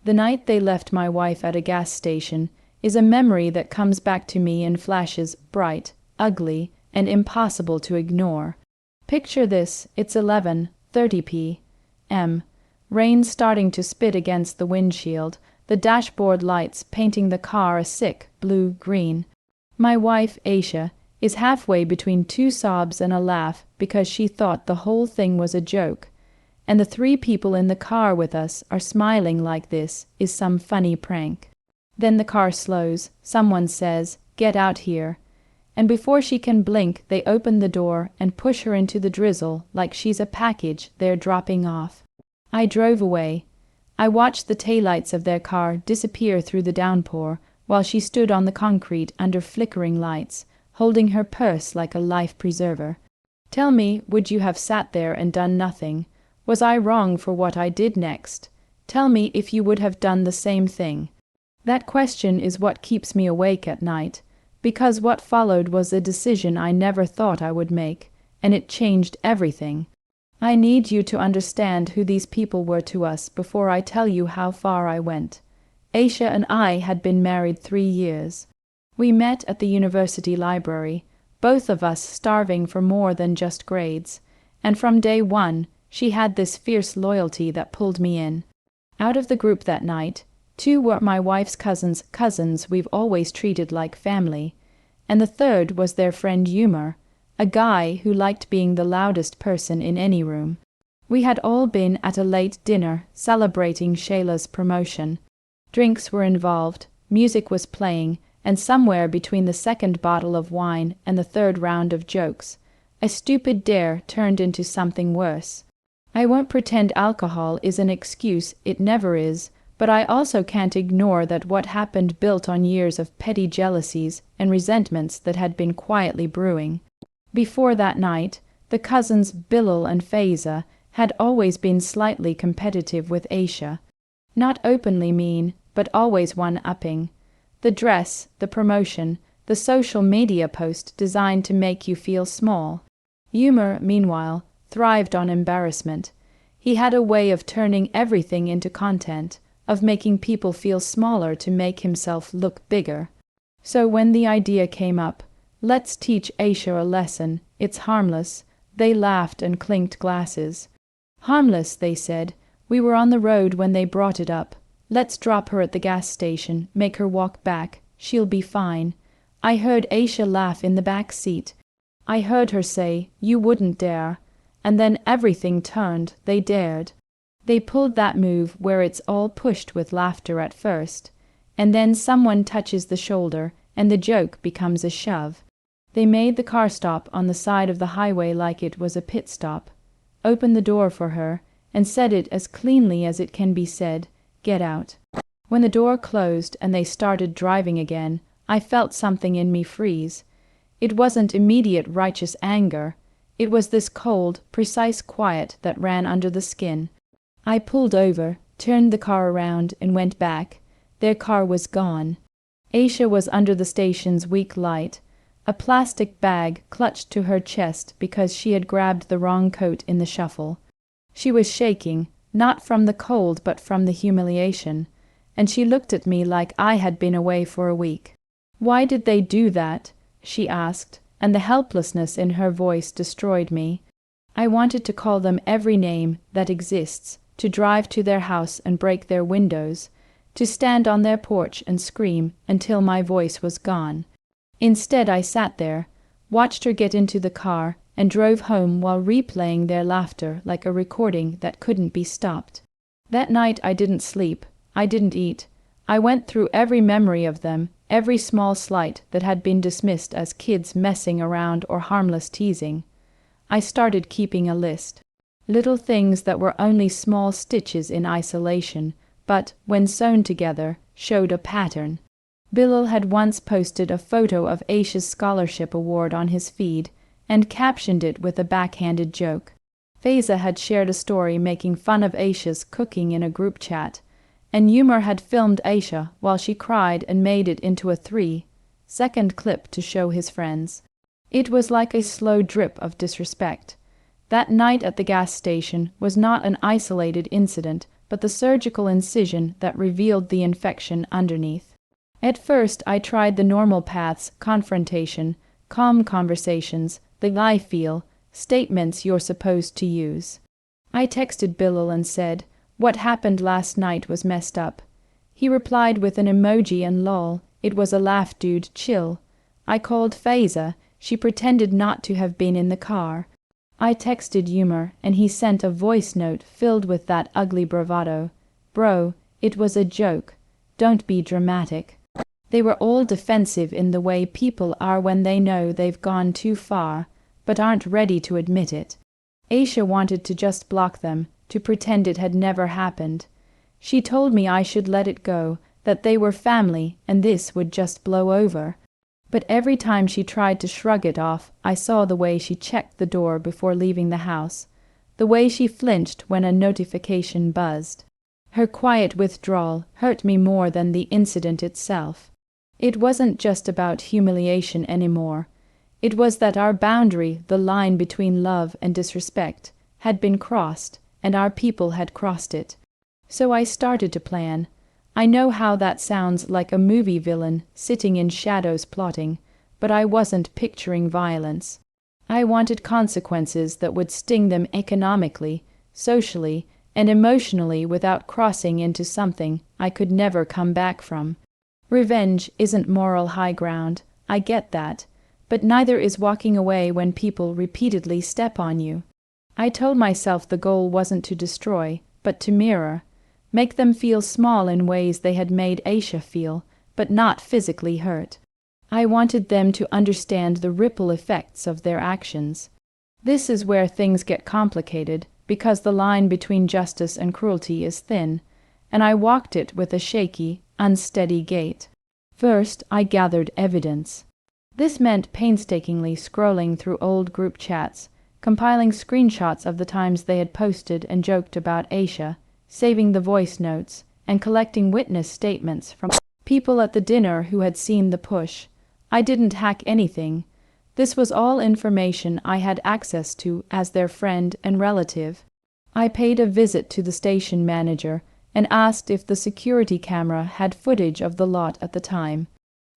The night they left my wife at a gas station is a memory that comes back to me in flashes, bright, ugly, and impossible to ignore. Picture this, it's 11:30 p.m. Rain starting to spit against the windshield, the dashboard lights painting the car a sick blue-green. My wife, Aisha, is halfway between two sobs and a laugh because she thought the whole thing was a joke, and the three people in the car with us are smiling like this is some funny prank. Then the car slows, someone says, "Get out here," and before she can blink they open the door and push her into the drizzle like she's a package they're dropping off. I drove away. I watched the taillights of their car disappear through the downpour while she stood on the concrete under flickering lights, holding her purse like a life preserver. Tell me, would you have sat there and done nothing? Was I wrong for what I did next? Tell me if you would have done the same thing. That question is what keeps me awake at night, because what followed was a decision I never thought I would make, and it changed everything. I need you to understand who these people were to us before I tell you how far I went. Aisha and I had been married 3 years. We met at the university library, both of us starving for more than just grades, and from day one she had this fierce loyalty that pulled me in. Out of the group that night, 2 were my wife's cousins we've always treated like family, and the third was their friend Humor, a guy who liked being the loudest person in any room. We had all been at a late dinner celebrating Shayla's promotion. Drinks were involved, music was playing, and somewhere between the second bottle of wine and the third round of jokes, a stupid dare turned into something worse. I won't pretend alcohol is an excuse, it never is, but I also can't ignore that what happened built on years of petty jealousies and resentments that had been quietly brewing. Before that night, the cousins Bilal and Faiza had always been slightly competitive with Aisha. Not openly mean, but always one-upping. The dress, the promotion, the social media post designed to make you feel small. Humor, meanwhile, thrived on embarrassment. He had a way of turning everything into content, of making people feel smaller to make himself look bigger. So when the idea came up, "Let's teach Aisha a lesson, it's harmless," they laughed and clinked glasses. "Harmless," they said. "We were on the road when they brought it up. Let's drop her at the gas station, make her walk back. She'll be fine." I heard Aisha laugh in the back seat. I heard her say, "You wouldn't dare." And then everything turned, they dared. They pulled that move where it's all pushed with laughter at first, and then someone touches the shoulder and the joke becomes a shove. They made the car stop on the side of the highway like it was a pit stop, opened the door for her, and said it as cleanly as it can be said, "Get out." When the door closed and they started driving again, I felt something in me freeze. It wasn't immediate righteous anger. It was this cold, precise quiet that ran under the skin. I pulled over, turned the car around, and went back. Their car was gone. Aisha was under the station's weak light, a plastic bag clutched to her chest because she had grabbed the wrong coat in the shuffle. She was shaking, not from the cold but from the humiliation, and she looked at me like I had been away for a week. "Why did they do that?" she asked, and the helplessness in her voice destroyed me. I wanted to call them every name that exists, to drive to their house and break their windows, to stand on their porch and scream until my voice was gone. Instead, I sat there, watched her get into the car, and drove home while replaying their laughter like a recording that couldn't be stopped. That night I didn't sleep, I didn't eat. I went through every memory of them, every small slight that had been dismissed as kids messing around or harmless teasing. I started keeping a list. Little things that were only small stitches in isolation, but, when sewn together, showed a pattern. Bilal had once posted a photo of Aisha's scholarship award on his feed, and captioned it with a backhanded joke. Faiza had shared a story making fun of Aisha's cooking in a group chat, and Humor had filmed Aisha while she cried and made it into a 3-second clip to show his friends. It was like a slow drip of disrespect. That night at the gas station was not an isolated incident, but the surgical incision that revealed the infection underneath. At first I tried the normal paths: confrontation, calm conversations, the I feel, statements you're supposed to use. I texted Bilal and said, "What happened last night was messed up." He replied with an emoji and lol. It was a laugh, dude, chill. I called Faiza. She pretended not to have been in the car. I texted Umar, and he sent a voice note filled with that ugly bravado. Bro, it was a joke. Don't be dramatic. They were all defensive in the way people are when they know they've gone too far, but aren't ready to admit it. Aisha wanted to just block them, to pretend it had never happened. She told me I should let it go, that they were family and this would just blow over. But every time she tried to shrug it off, I saw the way she checked the door before leaving the house, the way she flinched when a notification buzzed. Her quiet withdrawal hurt me more than the incident itself. It wasn't just about humiliation anymore. It was that our boundary, the line between love and disrespect, had been crossed, and our people had crossed it. So I started to plan. I know how that sounds, like a movie villain sitting in shadows plotting, but I wasn't picturing violence. I wanted consequences that would sting them economically, socially, and emotionally without crossing into something I could never come back from. Revenge isn't moral high ground, I get that, but neither is walking away when people repeatedly step on you. I told myself the goal wasn't to destroy, but to mirror. Make them feel small in ways they had made Aisha feel, but not physically hurt. I wanted them to understand the ripple effects of their actions. This is where things get complicated, because the line between justice and cruelty is thin, and I walked it with a shaky, unsteady gait. First, I gathered evidence. This meant painstakingly scrolling through old group chats, compiling screenshots of the times they had posted and joked about Aisha, saving the voice notes, and collecting witness statements from people at the dinner who had seen the push. I didn't hack anything. This was all information I had access to as their friend and relative. I paid a visit to the station manager and asked if the security camera had footage of the lot at the time.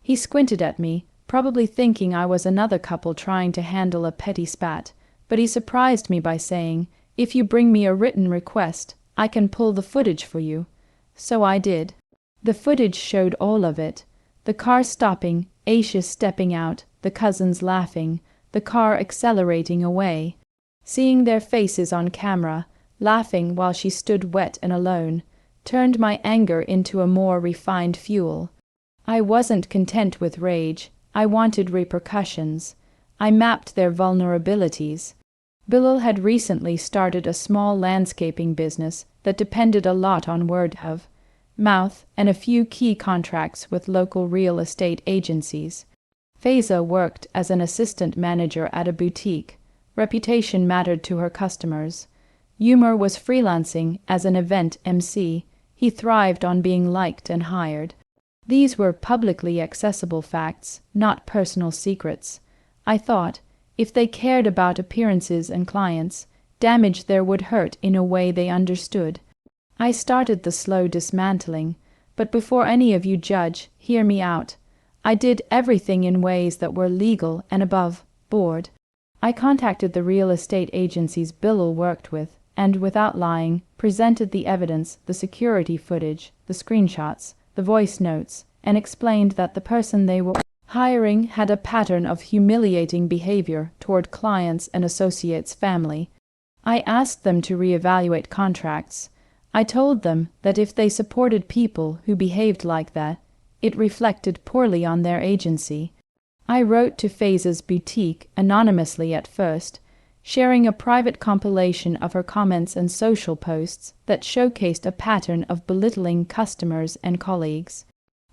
He squinted at me, probably thinking I was another couple trying to handle a petty spat, but he surprised me by saying, "If you bring me a written request, I can pull the footage for you." So I did. The footage showed all of it. The car stopping, Aisha stepping out, the cousins laughing, the car accelerating away. Seeing their faces on camera, laughing while she stood wet and alone, turned my anger into a more refined fuel. I wasn't content with rage. I wanted repercussions. I mapped their vulnerabilities. Bilal had recently started a small landscaping business that depended a lot on word of mouth and a few key contracts with local real estate agencies. Faiza worked as an assistant manager at a boutique. Reputation mattered to her customers. Umar was freelancing as an event MC. He thrived on being liked and hired. These were publicly accessible facts, not personal secrets. I thought, if they cared about appearances and clients, damage there would hurt in a way they understood. I started the slow dismantling, but before any of you judge, hear me out. I did everything in ways that were legal and above board. I contacted the real estate agencies Bilal worked with, and without lying, presented the evidence, the security footage, the screenshots, the voice notes, and explained that the person they were hiring had a pattern of humiliating behavior toward clients and associates' family. I asked them to reevaluate contracts. I told them that if they supported people who behaved like that, it reflected poorly on their agency. I wrote to Faiza's boutique anonymously at first, sharing a private compilation of her comments and social posts that showcased a pattern of belittling customers and colleagues.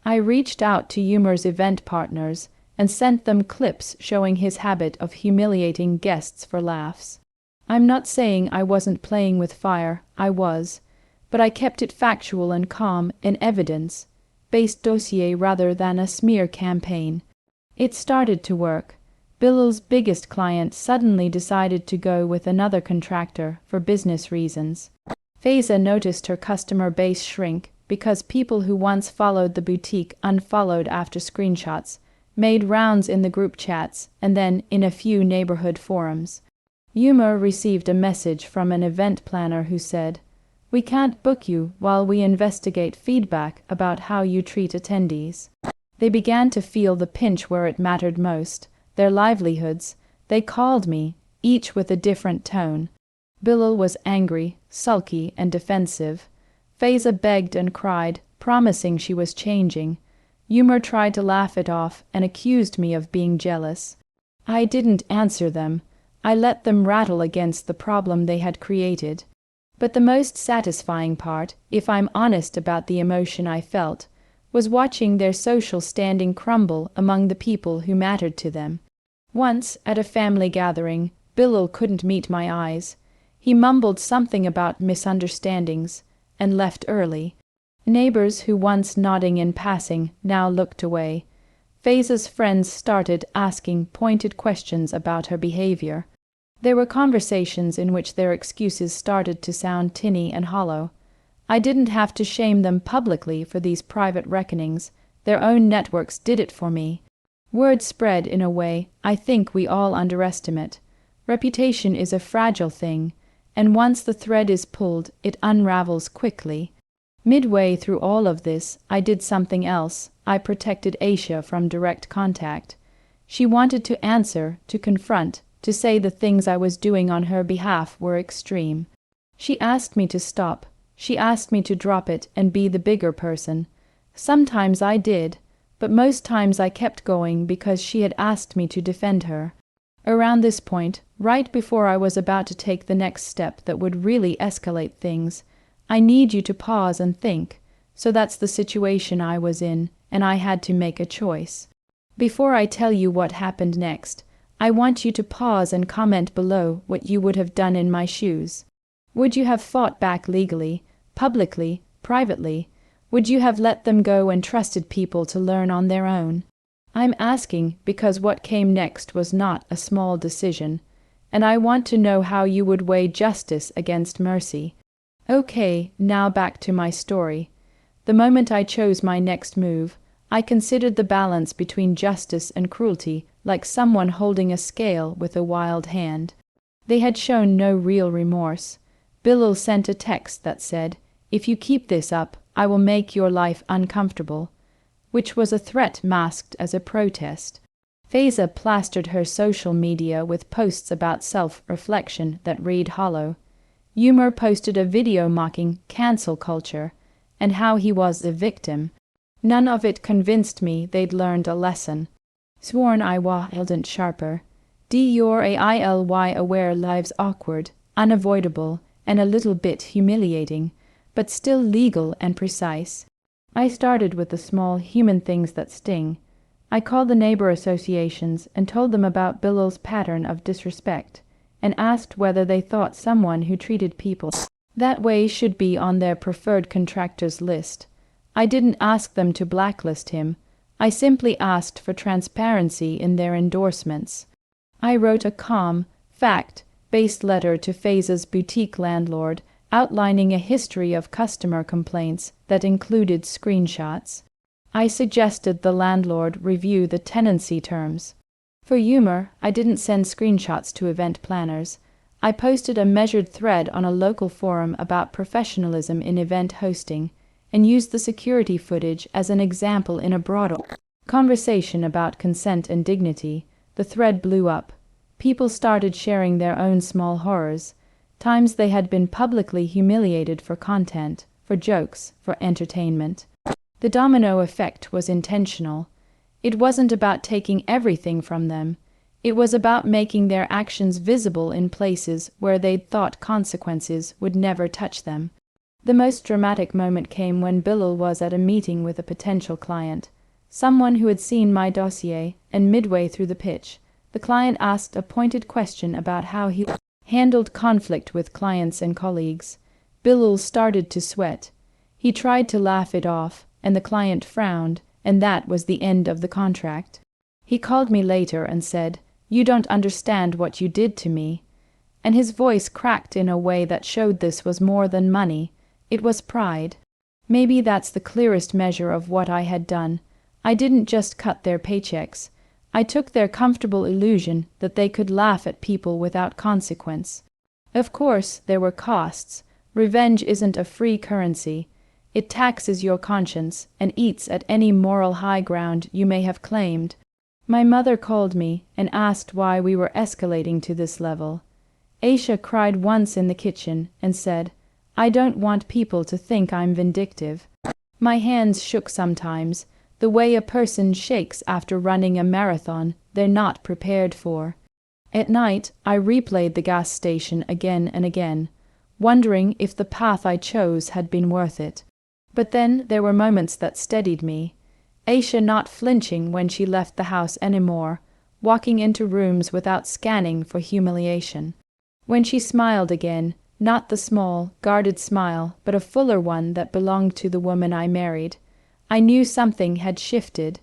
I reached out to Umar's event partners and sent them clips showing his habit of humiliating guests for laughs. I'm not saying I wasn't playing with fire, I was, but I kept it factual and calm in evidence-based dossier rather than a smear campaign. It started to work. Bilal's biggest client suddenly decided to go with another contractor for business reasons. Faiza noticed her customer base shrink because people who once followed the boutique unfollowed after screenshots, made rounds in the group chats, and then in a few neighborhood forums. Yuma received a message from an event planner who said, "We can't book you while we investigate feedback about how you treat attendees." They began to feel the pinch where it mattered most, their livelihoods. They called me, each with a different tone. Bilal was angry, sulky, and defensive. Faiza begged and cried, promising she was changing. Yuma tried to laugh it off and accused me of being jealous. I didn't answer them. I let them rattle against the problem they had created. But the most satisfying part, if I'm honest about the emotion I felt, was watching their social standing crumble among the people who mattered to them. Once, at a family gathering, Bilal couldn't meet my eyes. He mumbled something about misunderstandings and left early. Neighbors who once nodding in passing now looked away. Faiza's friends started asking pointed questions about her behavior. There were conversations in which their excuses started to sound tinny and hollow. I didn't have to shame them publicly for these private reckonings. Their own networks did it for me. Word spread in a way I think we all underestimate. Reputation is a fragile thing, and once the thread is pulled, it unravels quickly. Midway through all of this, I did something else. I protected Aisha from direct contact. She wanted to answer, to confront, to say the things I was doing on her behalf were extreme. She asked me to stop. She asked me to drop it and be the bigger person. Sometimes I did, but most times I kept going because she had asked me to defend her. Around this point, right before I was about to take the next step that would really escalate things, I need you to pause and think. So that's the situation I was in, and I had to make a choice. Before I tell you what happened next, I want you to pause and comment below what you would have done in my shoes. Would you have fought back legally, publicly, privately? Would you have let them go and trusted people to learn on their own? I'm asking because what came next was not a small decision, and I want to know how you would weigh justice against mercy. Okay, now back to my story. The moment I chose my next move, I considered the balance between justice and cruelty like someone holding a scale with a wild hand. They had shown no real remorse. Bilal sent a text that said, "If you keep this up, I will make your life uncomfortable," which was a threat masked as a protest. Faiza plastered her social media with posts about self-reflection that read hollow. Yuma posted a video mocking cancel culture and how he was a victim. None of it convinced me they'd learned a lesson. Sworn I wasn't sharper. You're aware life's awkward, unavoidable, and a little bit humiliating, but still legal and precise. I started with the small human things that sting. I called the neighbor associations and told them about Bilal's pattern of disrespect, and asked whether they thought someone who treated people that way should be on their preferred contractors list. I didn't ask them to blacklist him. I simply asked for transparency in their endorsements. I wrote a calm, fact-based letter to Faiza's boutique landlord outlining a history of customer complaints that included screenshots. I suggested the landlord review the tenancy terms. For humor, I didn't send screenshots to event planners. I posted a measured thread on a local forum about professionalism in event hosting, and used the security footage as an example in a broader conversation about consent and dignity. The thread blew up. People started sharing their own small horrors, times they had been publicly humiliated for content, for jokes, for entertainment. The domino effect was intentional. It wasn't about taking everything from them. It was about making their actions visible in places where they'd thought consequences would never touch them. The most dramatic moment came when Bilal was at a meeting with a potential client, someone who had seen my dossier, and midway through the pitch, the client asked a pointed question about how he handled conflict with clients and colleagues. Bilal started to sweat. He tried to laugh it off, and the client frowned, and that was the end of the contract. He called me later and said, "You don't understand what you did to me." and his voice cracked in a way that showed this was more than money. It was pride. Maybe that's the clearest measure of what I had done. I didn't just cut their paychecks. I took their comfortable illusion that they could laugh at people without consequence. Of course, there were costs. Revenge isn't a free currency. It taxes your conscience and eats at any moral high ground you may have claimed. My mother called me and asked why we were escalating to this level. Aisha cried once in the kitchen and said, "I don't want people to think I'm vindictive." My hands shook sometimes, the way a person shakes after running a marathon they're not prepared for. At night, I replayed the gas station again and again, wondering if the path I chose had been worth it. But then there were moments that steadied me. Aisha not flinching when she left the house anymore, walking into rooms without scanning for humiliation. When she smiled again, not the small, guarded smile, but a fuller one that belonged to the woman I married, I knew something had shifted.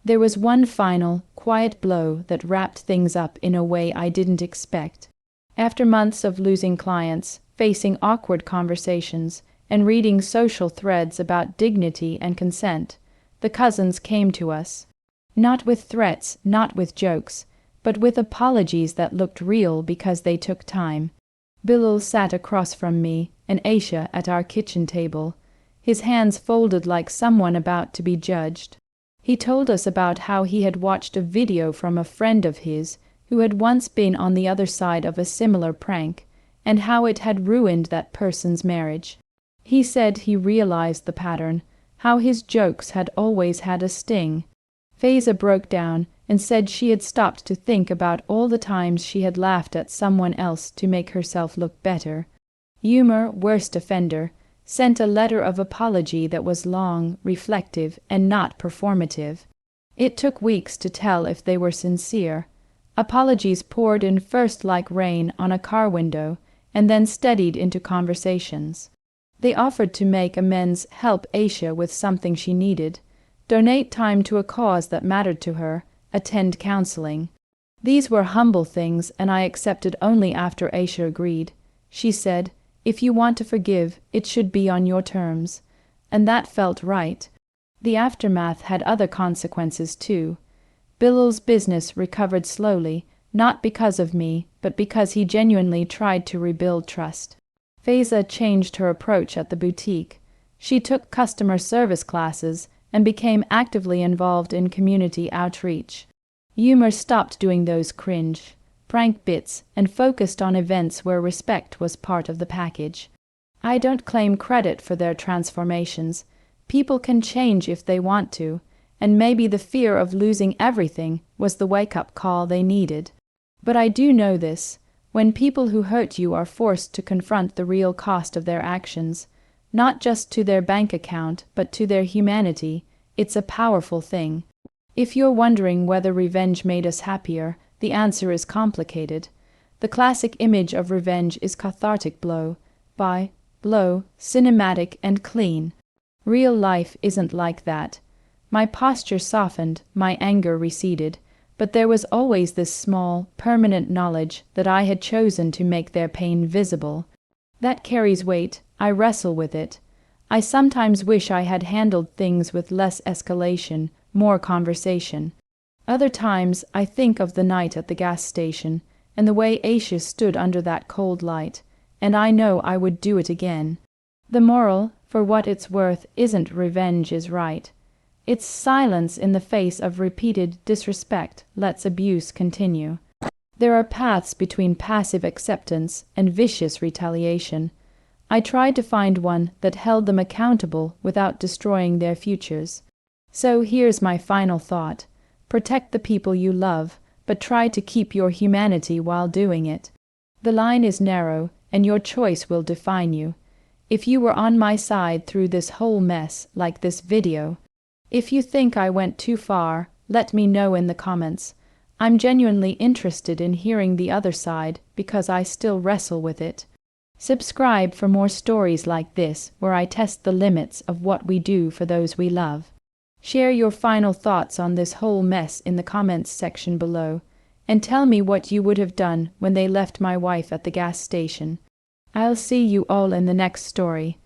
There was one final, quiet blow that wrapped things up in a way I didn't expect. After months of losing clients, facing awkward conversations, and reading social threads about dignity and consent, the cousins came to us. Not with threats, not with jokes, but with apologies that looked real because they took time. Bilal sat across from me and Aisha at our kitchen table, his hands folded like someone about to be judged. He told us about how he had watched a video from a friend of his who had once been on the other side of a similar prank, and how it had ruined that person's marriage. He said he realized the pattern, how his jokes had always had a sting. Faiza broke down and said she had stopped to think about all the times she had laughed at someone else to make herself look better. Humor, worst offender, sent a letter of apology that was long, reflective, and not performative. It took weeks to tell if they were sincere. Apologies poured in first like rain on a car window, and then steadied into conversations. They offered to make amends, help Aisha with something she needed, donate time to a cause that mattered to her, attend counseling. These were humble things, and I accepted only after Aisha agreed. She said, "If you want to forgive, it should be on your terms." And that felt right. The aftermath had other consequences too. Bilal's business recovered slowly, not because of me, but because he genuinely tried to rebuild trust. Faiza changed her approach at the boutique. She took customer service classes and became actively involved in community outreach. Humor stopped doing those cringe, prank bits and focused on events where respect was part of the package. I don't claim credit for their transformations. People can change if they want to, and maybe the fear of losing everything was the wake-up call they needed. But I do know this: when people who hurt you are forced to confront the real cost of their actions, not just to their bank account, but to their humanity, it's a powerful thing. If you're wondering whether revenge made us happier, the answer is complicated. The classic image of revenge is cathartic blow by blow, cinematic and clean. Real life isn't like that. My posture softened, my anger receded, but there was always this small, permanent knowledge that I had chosen to make their pain visible. That carries weight. I wrestle with it. I sometimes wish I had handled things with less escalation, more conversation. Other times I think of the night at the gas station and the way Aisha stood under that cold light, and I know I would do it again. The moral, for what it's worth, isn't revenge is right. It's silence in the face of repeated disrespect lets abuse continue. There are paths between passive acceptance and vicious retaliation. I tried to find one that held them accountable without destroying their futures. So here's my final thought. Protect the people you love, but try to keep your humanity while doing it. The line is narrow, and your choice will define you. If you were on my side through this whole mess, like this video, if you think I went too far, let me know in the comments. I'm genuinely interested in hearing the other side because I still wrestle with it. Subscribe for more stories like this where I test the limits of what we do for those we love. Share your final thoughts on this whole mess in the comments section below. and tell me what you would have done when they left my wife at the gas station. I'll see you all in the next story.